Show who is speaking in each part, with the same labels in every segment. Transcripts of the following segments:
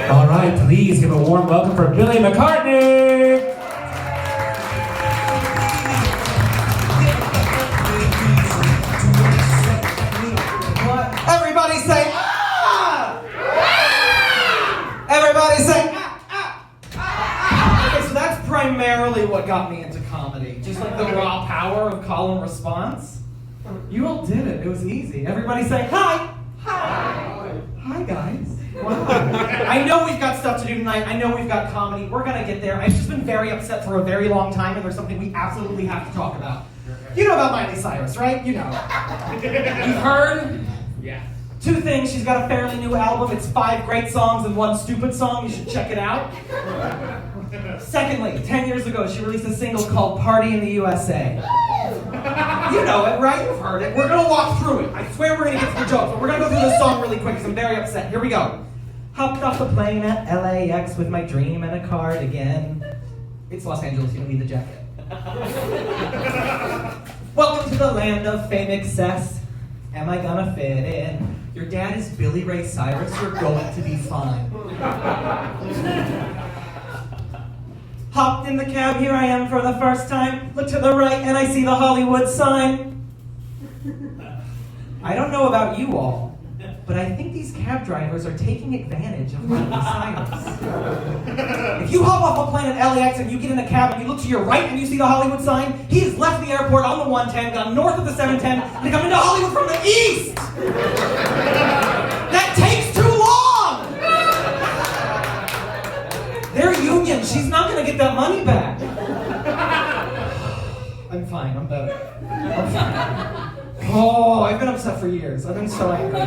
Speaker 1: All right, please give a warm welcome for Billy McCartney.
Speaker 2: Everybody say, ah! Everybody say, ah, ah, ah, ah. Okay, so that's primarily what got me into comedy. Just like the raw power of call and response. You all did it. It was easy. Everybody say, hi. Hi. Hi, guys. Wow. I know we've got stuff to do tonight. I know we've got comedy. We're going to get there. I've just been very upset for a very long time, and there's something we absolutely have to talk about. You know about Miley Cyrus, right? You know. You've heard?
Speaker 1: Yeah.
Speaker 2: 2 things. She's got a fairly new album. It's 5 great songs and 1 stupid song. You should check it out. Secondly, 10 years ago, she released a single called Party in the USA. You know it, right? You've heard it. We're going to walk through it. I swear we're going to get to the joke, but we're going to go through this song really quick because I'm very upset. Here we go. Hopped off the plane at LAX with my dream and a cardigan. It's Los Angeles, you don't need the jacket. Welcome to the land of fame excess. Am I gonna fit in? Your dad is Billy Ray Cyrus, you're going to be fine. Hopped in the cab, here I am for the first time. Look to the right and I see the Hollywood sign. I don't know about you all, but I think these cab drivers are taking advantage of Miley Cyrus. If you hop off a plane at LAX and you get in a cab and you look to your right and you see the Hollywood sign, he has left the airport on the 110, gone north of the 710, and come into Hollywood from the east! That takes too long! They're union, she's not gonna get that money back. I'm fine, I'm better. I'm fine. Oh, I've been upset for years. I've been so angry.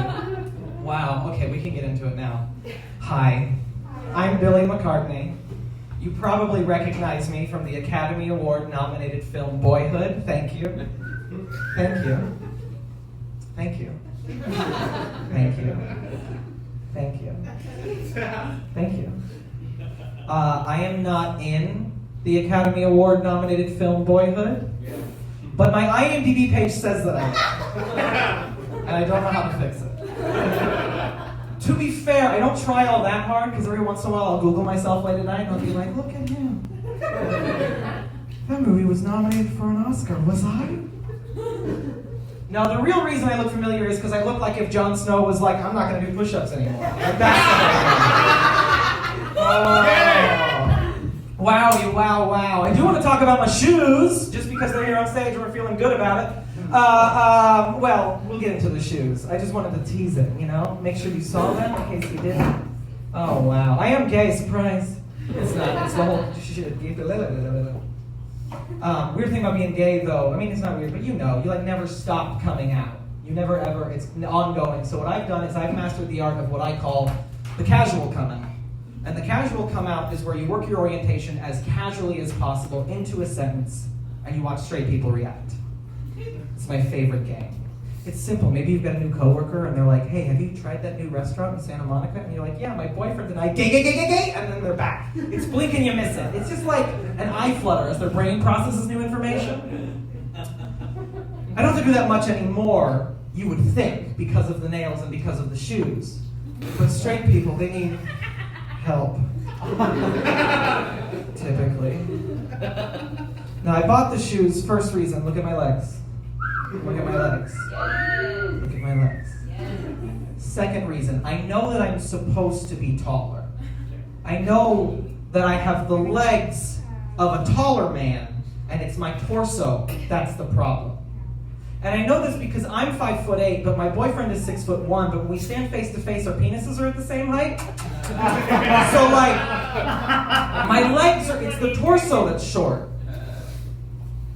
Speaker 2: Wow, okay, we can get into it now. Hi, I'm Billy McCartney. You probably recognize me from the Academy Award nominated film Boyhood. Thank you. Thank you. Thank you. Thank you. Thank you. Thank you. I am not in the Academy Award nominated film Boyhood, but my IMDb page says that I am. And I don't know how to fix it. To be fair, I don't try all that hard because every once in a while I'll Google myself late at night and I'll be like, look at him. That movie was nominated for an Oscar, was I? No, the real reason I look familiar is because I look like if Jon Snow was like, I'm not going to do push-ups anymore. Like that's Wow, wow. I do want to talk about my shoes, just because they're here on stage and we're feeling good about it. Well, we'll get into the shoes. I just wanted to tease it, you know? Make sure you saw them in case you didn't. Oh, wow. I am gay, surprise. It's not, it's the whole shit. Weird thing about being gay, though, I mean, it's not weird, but you know, you like never stop coming out. You never ever, it's ongoing. So what I've done is I've mastered the art of what I call the casual come out. And the casual come out is where you work your orientation as casually as possible into a sentence, and you watch straight people react. It's my favorite game. It's simple. Maybe you've got a new coworker and they're like, hey, have you tried that new restaurant in Santa Monica? And you're like, yeah, my boyfriend and I, gay, and then they're back. It's blink and you miss it. It's just like an eye flutter as their brain processes new information. I don't have to do that much anymore, you would think, because of the nails and because of the shoes. But straight people, they need help. Typically. Now, I bought the shoes, first reason, look at my legs. Look at my legs. Look at my legs. Second reason, I know that I'm supposed to be taller. I know that I have the legs of a taller man, and it's my torso that's the problem. And I know this because I'm 5'8", but my boyfriend is 6'1", but when we stand face to face, our penises are at the same height. So like, my legs are, it's the torso that's short.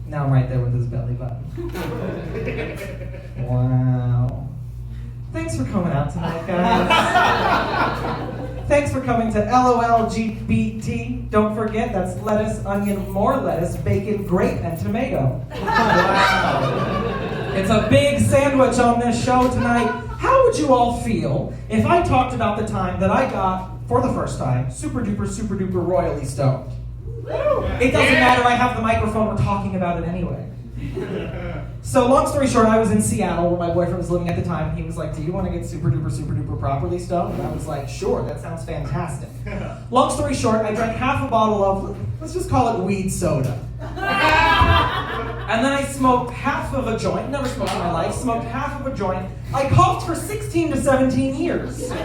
Speaker 2: Now I'm right there with his belly button. Wow. Thanks for coming out tonight, guys. Thanks for coming to LOLGBT. Don't forget, that's lettuce, onion, more lettuce, bacon, grape, and tomato. Wow. It's a big sandwich on this show tonight. How would you all feel if I talked about the time that I got, for the first time, super duper royally stoned? It doesn't matter, I have the microphone, we're talking about it anyway. So long story short, I was in Seattle where my boyfriend was living at the time. He was like, do you want to get super duper properly stoned? And I was like, sure, that sounds fantastic. Long story short, I drank half a bottle of, let's just call it weed soda. And then I smoked half of a joint, never smoked in my life, smoked half of a joint. I coughed for 16 to 17 years. And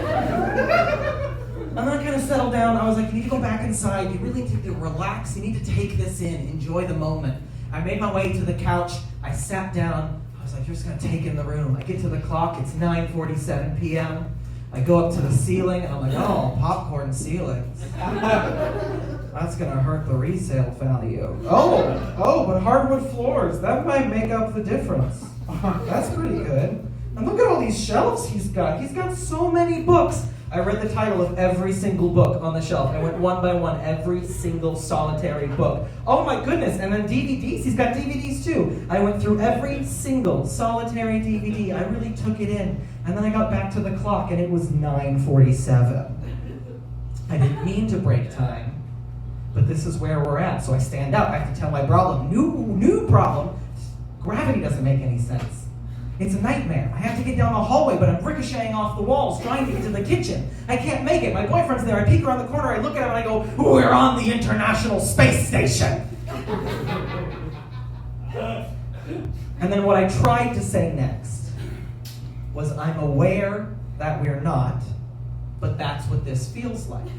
Speaker 2: then I kind of settled down. I was like, you need to go back inside. You really need to relax. You need to take this in. Enjoy the moment. I made my way to the couch. I sat down. I was like, you're just going to take in the room. I get to the clock. It's 9:47 p.m. I go up to the ceiling, and I'm like, oh, popcorn ceilings. That's going to hurt the resale value. Oh, but hardwood floors. That might make up the difference. That's pretty good. And look at all these shelves he's got. He's got so many books. I read the title of every single book on the shelf. I went one by one, every single solitary book. Oh my goodness, and then DVDs. He's got DVDs too. I went through every single solitary DVD. I really took it in. And then I got back to the clock and it was 9:47. I didn't mean to break time, but this is where we're at. So I stand up, I have to tell my problem. New problem. Gravity doesn't make any sense. It's a nightmare. I have to get down the hallway, but I'm ricocheting off the walls, trying to get to the kitchen. I can't make it. My boyfriend's there. I peek around the corner. I look at him and I go, we're on the International Space Station. And then what I tried to say next was, I'm aware that we're not, but that's what this feels like.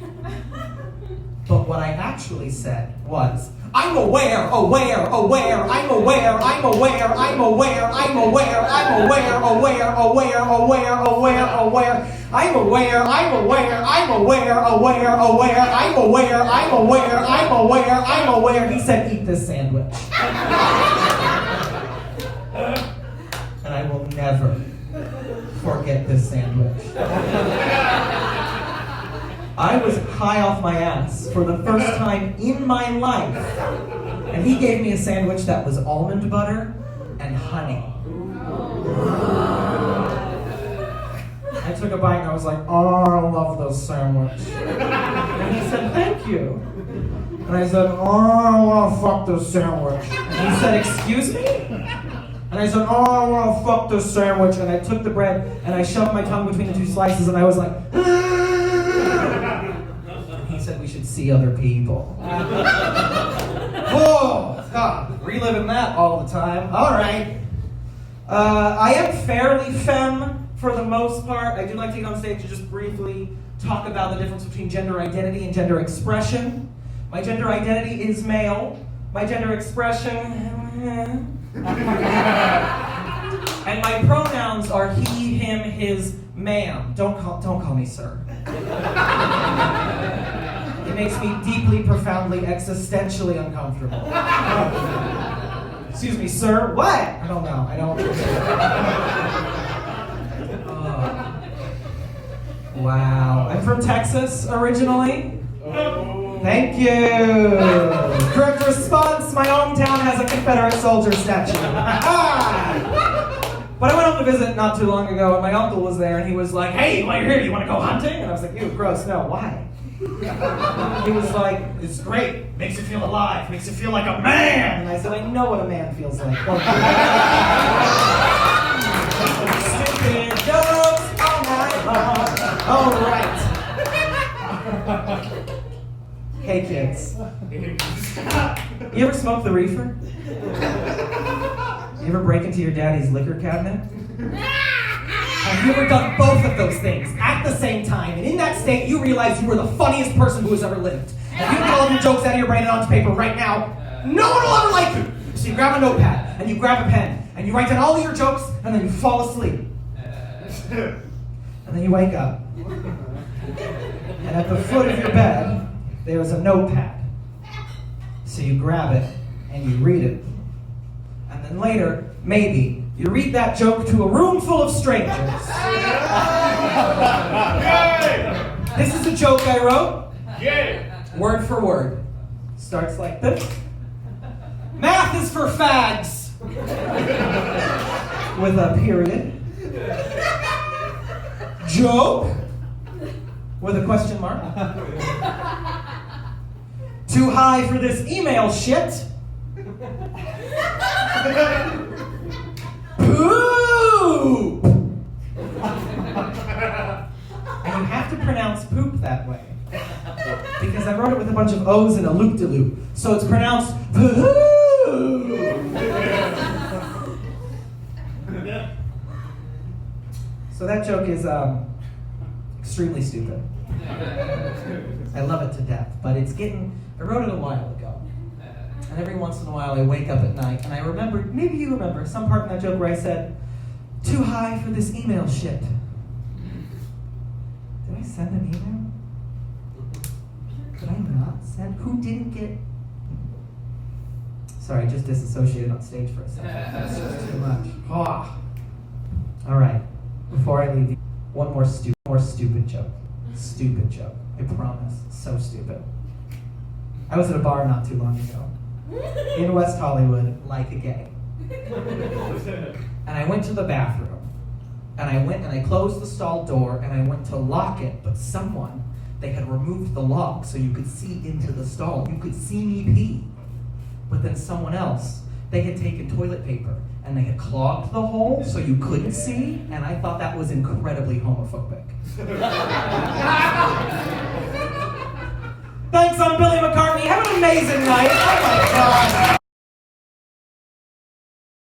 Speaker 2: But what I actually said was, I'm aware, I'm aware, I'm aware, I'm aware, I'm aware, I'm aware, I'm aware, aware, aware, aware, aware, aware. I'm aware, I'm aware, I'm aware, aware, aware, I'm aware, I'm aware, I'm aware, I'm aware. He said, eat this sandwich. And I will never forget this sandwich. I was high off my ass for the first time in my life. And he gave me a sandwich that was almond butter and honey. I took a bite and I was like, oh, I love this sandwich. And he said, thank you. And I said, oh, I want to fuck this sandwich. And he said, excuse me? And I said, oh, I want to fuck this sandwich. And I took the bread and I shoved my tongue between the two slices and I was like, he said we should see other people. Oh, God, reliving that all the time. All right. I am fairly femme for the most part. I do like to get on stage to just briefly talk about the difference between gender identity and gender expression. My gender identity is male. My gender expression... and my pronouns are he, him, his, ma'am. Don't call me sir. It makes me deeply, profoundly, existentially uncomfortable. Excuse me, sir. What? I don't know. I don't. Wow. I'm from Texas originally. Thank you. Correct response. My hometown has a Confederate soldier statue. But I went home to visit not too long ago, and my uncle was there, and he was like, hey, while you're here, you want to go hunting? And I was like, ew, gross, no, why? He was like, it's great, makes you feel alive, makes you feel like a man. And I said, I know what a man feels like. Stupid jokes all night long. All right. Hey, kids. You ever smoke the reefer? You ever break into your daddy's liquor cabinet? Have you ever done both of those things at the same time? And in that state, you realize you were the funniest person who has ever lived. If you get all of your jokes out of your brain and onto paper right now, no one will ever like you. So you grab a notepad, and you grab a pen, and you write down all of your jokes, and then you fall asleep. And then you wake up. And at the foot of your bed, there is a notepad. So you grab it, and you read it. And then later, maybe, you read that joke to a room full of strangers. This is a joke I wrote. Word for word. Starts like this. Math is for fags. With a period. Joke. With a question mark. Too high for this email shit. poop. And you have to pronounce poop that way. Because I wrote it with a bunch of O's and a loop-de-loop. So it's pronounced poop. So that joke is extremely stupid. I love it to death, but I wrote it a while ago. And every once in a while I wake up at night and I remember, maybe you remember, some part in that joke where I said, too high for this email shit. Did I send an email? Did I not send? Who didn't get? Sorry, I just disassociated on stage for a second. That's just too much. Oh. All right, before I leave, one more stupid joke. Stupid joke, I promise. So stupid. I was at a bar not too long ago in West Hollywood, like a gay. And I went to the bathroom, and I closed the stall door, and I went to lock it, but they had removed the lock so you could see into the stall. You could see me pee. But then someone else, they had taken toilet paper, and they had clogged the hole so you couldn't see, and I thought that was incredibly homophobic. Thanks, I'm Billy McCartney. Have an amazing night. Oh my God.